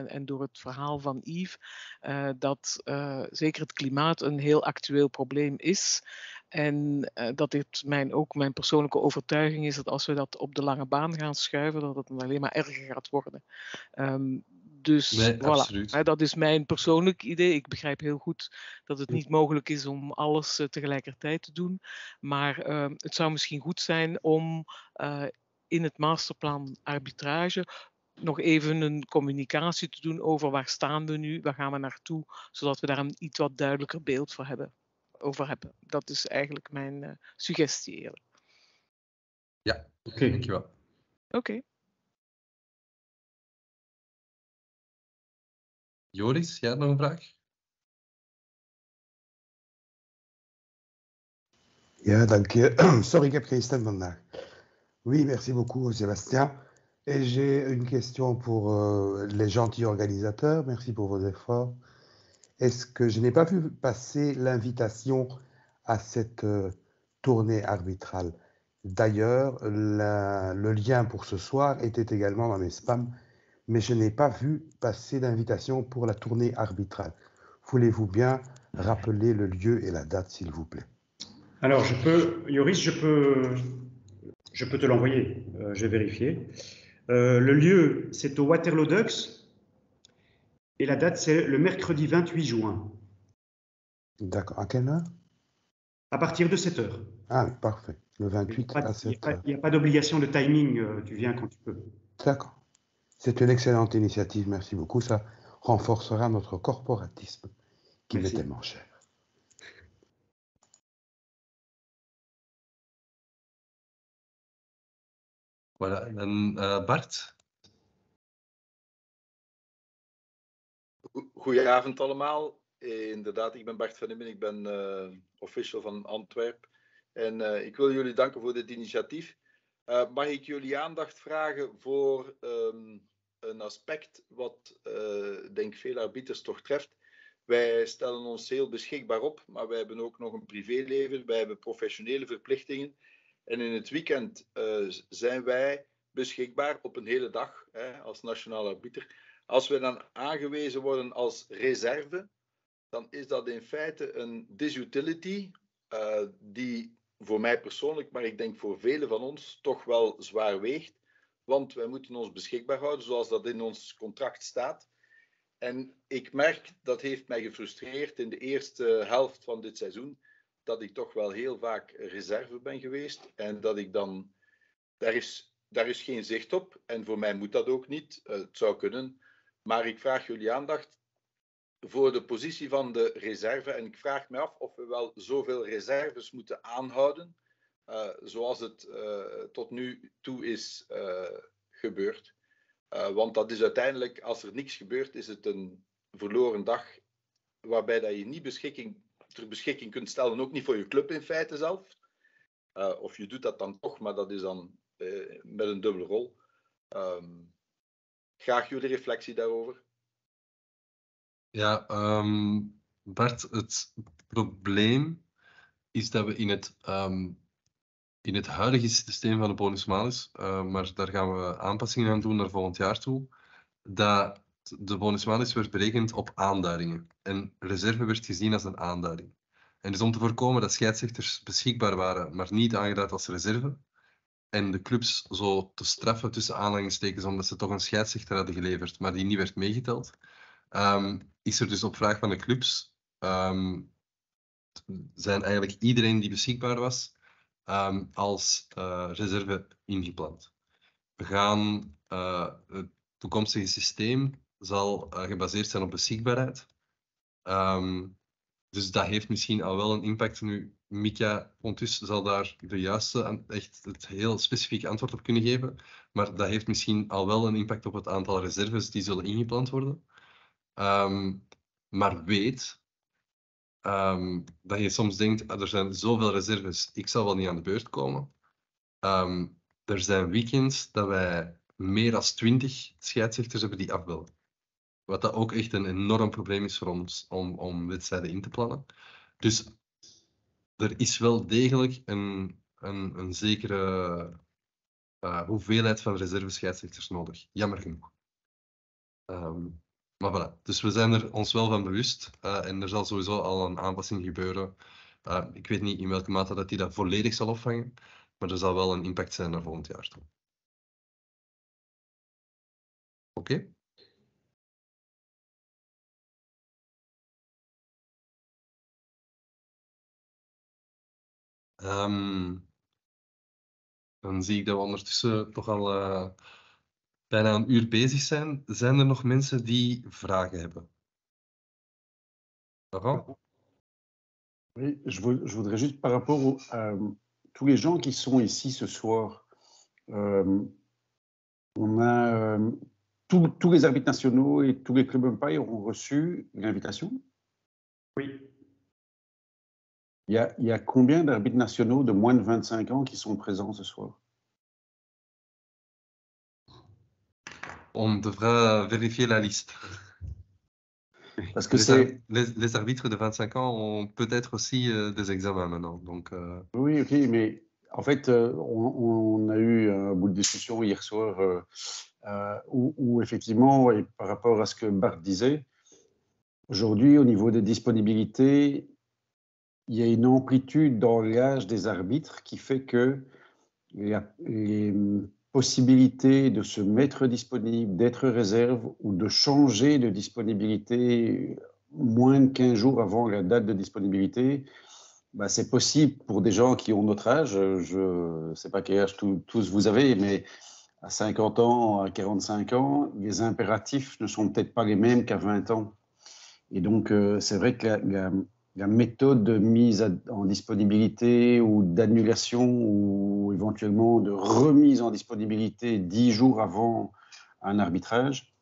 en door het verhaal van Yves, dat zeker het klimaat een heel actueel probleem is. En dat dit mijn persoonlijke overtuiging is dat als we dat op de lange baan gaan schuiven, dat het alleen maar erger gaat worden. Dus nee, voilà, dat is mijn persoonlijk idee. Ik begrijp heel goed dat het niet mogelijk is om alles tegelijkertijd te doen. Maar het zou misschien goed zijn om in het masterplan arbitrage nog even een communicatie te doen over waar staan we nu, waar gaan we naartoe, zodat we daar een iets wat duidelijker beeld over hebben. Dat is eigenlijk mijn suggestie eerder. Ja, oké. Dankjewel. Oké. Joris, jij hebt nog een vraag? Ja, dank je. Sorry, ik heb geen stem vandaag. Oui, merci beaucoup, Sébastien. Et j'ai une question pour les gentils organisateurs. Merci pour vos efforts. Est-ce que je n'ai pas vu passer l'invitation à cette tournée arbitrale? D'ailleurs, le lien pour ce soir était également dans mes spams, mais je n'ai pas vu passer d'invitation pour la tournée arbitrale. Voulez-vous bien rappeler le lieu et la date, s'il vous plaît? Alors, Joris, je peux te l'envoyer. Je vais vérifier. Le lieu, c'est au Waterloo Ducks. Et la date, c'est le mercredi 28 juin. D'accord. À quelle heure? À partir de 7 heures. Ah, parfait. Le 28 à 7 heures. Il n'y a pas d'obligation de timing. Tu viens quand tu peux. D'accord. C'est une excellente initiative. Merci beaucoup. Ça renforcera notre corporatisme qui m'est tellement cher. Voilà, dan Bart. Goedenavond allemaal. Inderdaad, ik ben Bart van Immen, ik ben official van Antwerpen. En ik wil jullie danken voor dit initiatief. Mag ik jullie aandacht vragen voor een aspect wat denk veel arbiters toch treft. Wij stellen ons heel beschikbaar op, maar wij hebben ook nog een privéleven. Wij hebben professionele verplichtingen. En in het weekend zijn wij beschikbaar op een hele dag als nationaal arbiter. Als we dan aangewezen worden als reserve, dan is dat in feite een disutility die voor mij persoonlijk, maar ik denk voor velen van ons, toch wel zwaar weegt. Want wij moeten ons beschikbaar houden zoals dat in ons contract staat. En ik merk, dat heeft mij gefrustreerd in de eerste helft van dit seizoen, dat ik toch wel heel vaak reserve ben geweest en dat ik dan... Daar is geen zicht op en voor mij moet dat ook niet. Het zou kunnen, maar ik vraag jullie aandacht voor de positie van de reserve en ik vraag me af of we wel zoveel reserves moeten aanhouden zoals het tot nu toe is gebeurd. Want dat is uiteindelijk, als er niks gebeurt, is het een verloren dag waarbij dat je niet ter beschikking kunt stellen, ook niet voor je club in feite zelf. Of je doet dat dan toch, maar dat is dan met een dubbele rol. Graag jullie reflectie daarover. Ja, Bart, het probleem is dat we in het huidige systeem van de bonus-malus, maar daar gaan we aanpassingen aan doen naar volgend jaar toe, dat de bonus-malus werd berekend op aanduidingen. En reserve werd gezien als een aanduiding. En dus om te voorkomen dat scheidsrechters beschikbaar waren, maar niet aangeduid als reserve, en de clubs zo te straffen tussen aanhalingstekens omdat ze toch een scheidsrechter hadden geleverd, maar die niet werd meegeteld, is er dus op vraag van de clubs zijn eigenlijk iedereen die beschikbaar was als reserve ingepland. We gaan het toekomstige systeem zal gebaseerd zijn op beschikbaarheid. Dus dat heeft misschien al wel een impact. Nu, Mika Pontus zal daar de juiste, echt het heel specifiek antwoord op kunnen geven. Maar dat heeft misschien al wel een impact op het aantal reserves die zullen ingepland worden. Maar weet dat je soms denkt, er zijn zoveel reserves, ik zal wel niet aan de beurt komen. Er zijn weekends dat wij meer dan 20 scheidsrechters hebben die afbellen. Wat dat ook echt een enorm probleem is voor ons om wedstrijden in te plannen. Dus er is wel degelijk een zekere hoeveelheid van reserve-scheidsrechters nodig. Jammer genoeg. Maar voilà. Dus we zijn er ons wel van bewust. En er zal sowieso al een aanpassing gebeuren. Ik weet niet in welke mate dat die dat volledig zal opvangen. Maar er zal wel een impact zijn naar volgend jaar toe. Oké? Dan zie ik dat we ondertussen toch al bijna een uur bezig zijn. Zijn er nog mensen die vragen hebben? Laurent? Oui, je voudrais juste par rapport à tous les gens qui sont ici ce soir, on a tous les arbitres nationaux et tous les clubs umpires ont reçu l'invitation. Oui. Il y a combien d'arbitres nationaux de moins de 25 ans qui sont présents ce soir? On devra vérifier la liste. Parce que les arbitres de 25 ans ont peut-être aussi des examens maintenant. Donc, Oui, ok, mais en fait, on a eu un bout de discussion hier soir où effectivement, et par rapport à ce que Bart disait, aujourd'hui, au niveau des disponibilités, il y a une amplitude dans l'âge des arbitres qui fait que les possibilités de se mettre disponible, d'être réserve ou de changer de disponibilité moins de 15 jours avant la date de disponibilité, bah, c'est possible pour des gens qui ont notre âge. Je ne sais pas quel âge tous vous avez, mais à 50 ans, à 45 ans, les impératifs ne sont peut-être pas les mêmes qu'à 20 ans. Et donc, c'est vrai que la méthode de mise en disponibilité ou d'annulation ou éventuellement de remise en disponibilité 10 jours avant un arbitrage,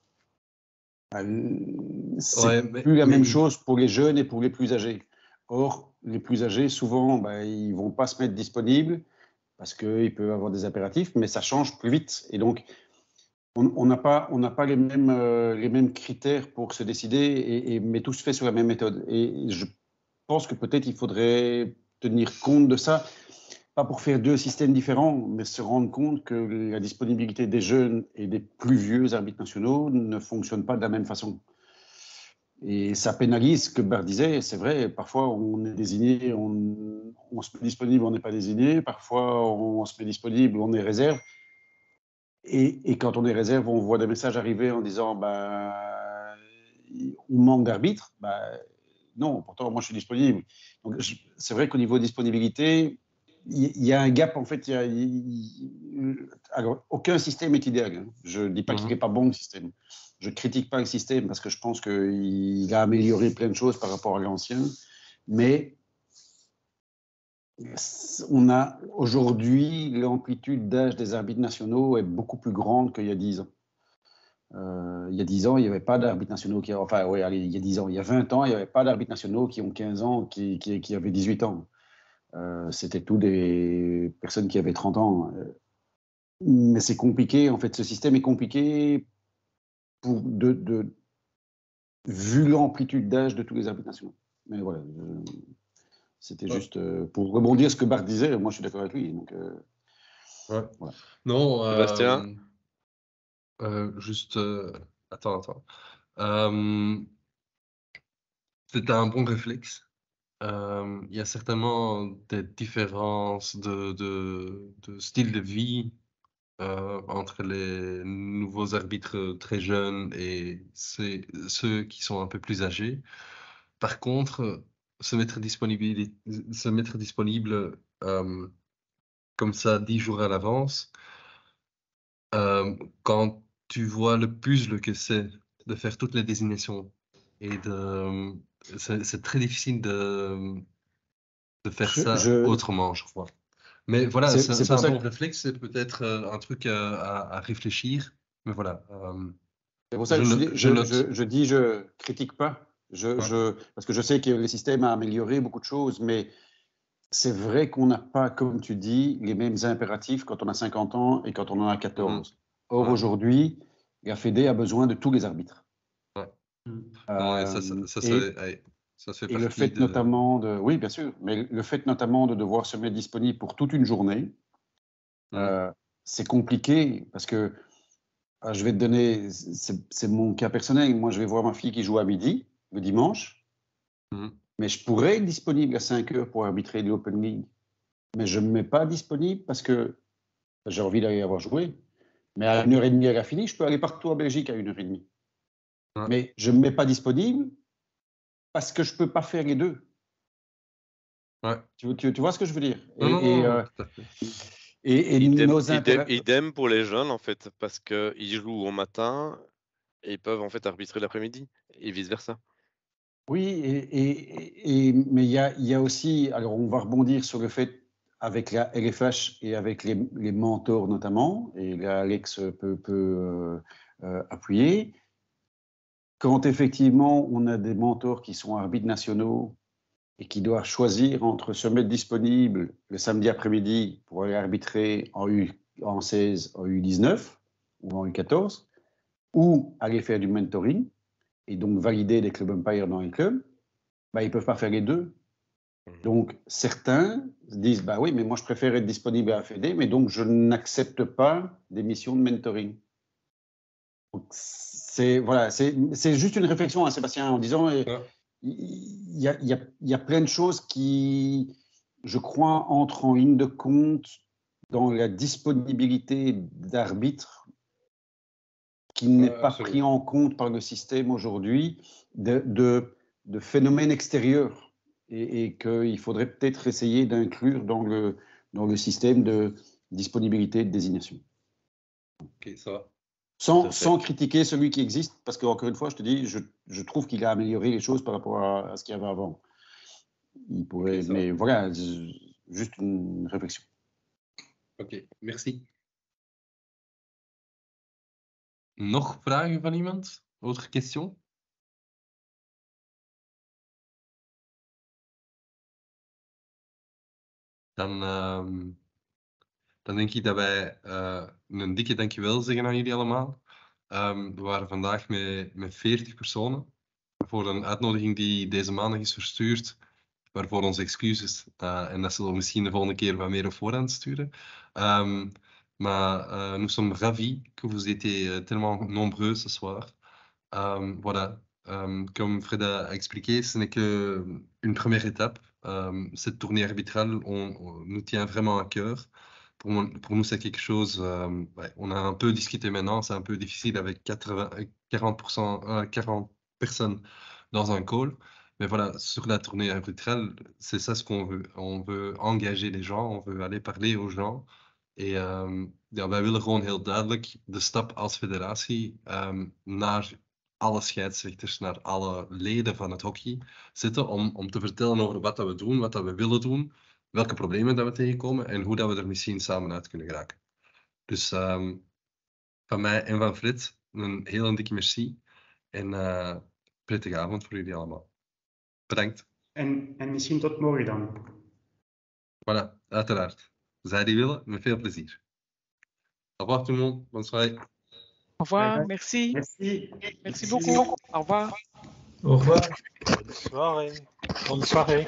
c'est plus la même chose pour les jeunes et pour les plus âgés. Or, les plus âgés, souvent, ils ne vont pas se mettre disponibles parce qu'ils peuvent avoir des impératifs, mais ça change plus vite. Et donc, on n'a pas les mêmes critères pour se décider, mais tout se fait sur la même méthode. Et je pense que peut-être il faudrait tenir compte de ça, pas pour faire deux systèmes différents, mais se rendre compte que la disponibilité des jeunes et des plus vieux arbitres nationaux ne fonctionne pas de la même façon. Et ça pénalise, ce que Bart disait, c'est vrai, parfois on est désigné, on se met disponible, on n'est pas désigné, parfois on se met disponible, on est réserve. Et quand on est réserve, on voit des messages arriver en disant on manque d'arbitres. non, pourtant, moi, je suis disponible. Donc, c'est vrai qu'au niveau disponibilité, il y a un gap, en fait. Alors, aucun système est idéal. Hein. Je ne dis pas qu'il n'est pas bon, le système. Je ne critique pas le système parce que je pense qu'il a amélioré plein de choses par rapport à l'ancien. Mais on a aujourd'hui, l'amplitude d'âge des arbitres nationaux est beaucoup plus grande qu'il y a 10 ans. Il y a 10 ans, il n'y avait pas d'arbitres nationaux qui... Enfin, oui, allez, il y a 10 ans. Il y a 20 ans, il n'y avait pas d'arbitres nationaux qui ont 15 ans, qui avaient 18 ans. C'était tous des personnes qui avaient 30 ans. Mais c'est compliqué, en fait. Ce système est compliqué vu l'amplitude d'âge de tous les arbitres nationaux. Mais voilà, c'était juste pour rebondir ce que Bart disait. Moi, je suis d'accord avec lui. Donc, Ouais. voilà. Non, Sébastien? juste... attends. C'est un bon réflexe. Il y a certainement des différences de style de vie entre les nouveaux arbitres très jeunes et ceux qui sont un peu plus âgés. Par contre, se mettre disponible comme ça 10 jours à l'avance, quand tu vois le puzzle que c'est de faire toutes les désignations et c'est très difficile de faire ça autrement, je crois. Mais voilà, c'est un bon réflexe, c'est peut-être un truc à réfléchir. Mais voilà. C'est pour ça que je dis, je critique pas. Parce que je sais que le système a amélioré beaucoup de choses, mais c'est vrai qu'on n'a pas, comme tu dis, les mêmes impératifs quand on a 50 ans et quand on en a 14. Or, aujourd'hui, la Fédé a besoin de tous les arbitres. Ouais. Non, et ça fait et le fait notamment de... Oui, bien sûr, mais le fait notamment de devoir se mettre disponible pour toute une journée, c'est compliqué parce que je vais te donner, c'est mon cas personnel. Moi, je vais voir ma fille qui joue à midi, le dimanche, mais je pourrais être disponible à 5 heures pour arbitrer l'Open League. Mais je ne me mets pas disponible parce que j'ai envie d'aller avoir joué. Mais à 1h30 à la finie, je peux aller partout en Belgique à 1h30. Mais je ne me mets pas disponible parce que je ne peux pas faire les deux. Ouais. Tu vois ce que je veux dire? Idem pour les jeunes, en fait, parce qu'ils jouent au matin et ils peuvent en fait arbitrer l'après-midi et vice-versa. Oui, mais il y a aussi, alors on va rebondir sur le fait avec la LFH et avec les mentors notamment, et là Alex peut appuyer. Quand effectivement on a des mentors qui sont arbitres nationaux et qui doivent choisir entre se mettre disponible le samedi après-midi pour aller arbitrer en U16, en U19 ou en U14, ou aller faire du mentoring, et donc valider des club umpires dans les clubs, ils ne peuvent pas faire les deux. Donc, certains disent, oui, mais moi, je préfère être disponible à la Fédé, mais donc, je n'accepte pas des missions de mentoring. C'est juste une réflexion, hein, Sébastien, en disant, il y a plein de choses qui, je crois, entrent en ligne de compte dans la disponibilité d'arbitres qui n'est pas pris en compte par le système aujourd'hui de phénomènes extérieurs et qu'il faudrait peut-être essayer d'inclure dans le système de disponibilité et de désignation. Ok, ça va. Sans critiquer celui qui existe, parce qu'encore une fois, je te dis, je trouve qu'il a amélioré les choses par rapport à ce qu'il y avait avant. Il pourrait, mais voilà, juste une réflexion. Ok, merci. Nog vragen van iemand? Autre question? Dan denk ik dat wij een dikke dankjewel zeggen aan jullie allemaal. We waren vandaag met 40 personen voor een uitnodiging die deze maandag is verstuurd, waarvoor onze excuses. En dat zullen we misschien de volgende keer wat meer op voorhand sturen. Mais nous sommes ravis que vous étiez tellement nombreux ce soir. Voilà, comme Fred a expliqué, ce n'est qu'une première étape. Cette tournée arbitrale, nous tient vraiment à cœur. Pour nous, c'est quelque chose... on a un peu discuté maintenant, c'est un peu difficile avec 40 personnes dans un call. Mais voilà, sur la tournée arbitrale, c'est ça ce qu'on veut. On veut engager les gens, on veut aller parler aux gens. Ja, wij willen gewoon heel duidelijk de stap als federatie naar alle scheidsrechters, naar alle leden van het hockey zetten om te vertellen over wat dat we doen, wat dat we willen doen, welke problemen dat we tegenkomen en hoe dat we er misschien samen uit kunnen geraken. Dus van mij en van Fred een heel dikke merci en prettige avond voor jullie allemaal. Bedankt. En misschien tot morgen dan. Voilà, uiteraard. Zij die willen, met veel plezier. Au revoir tout le monde, bonne soirée. Au revoir, Bye bye. merci. Merci Beaucoup. Au revoir. Au revoir. Bonne soirée. Bonne soirée.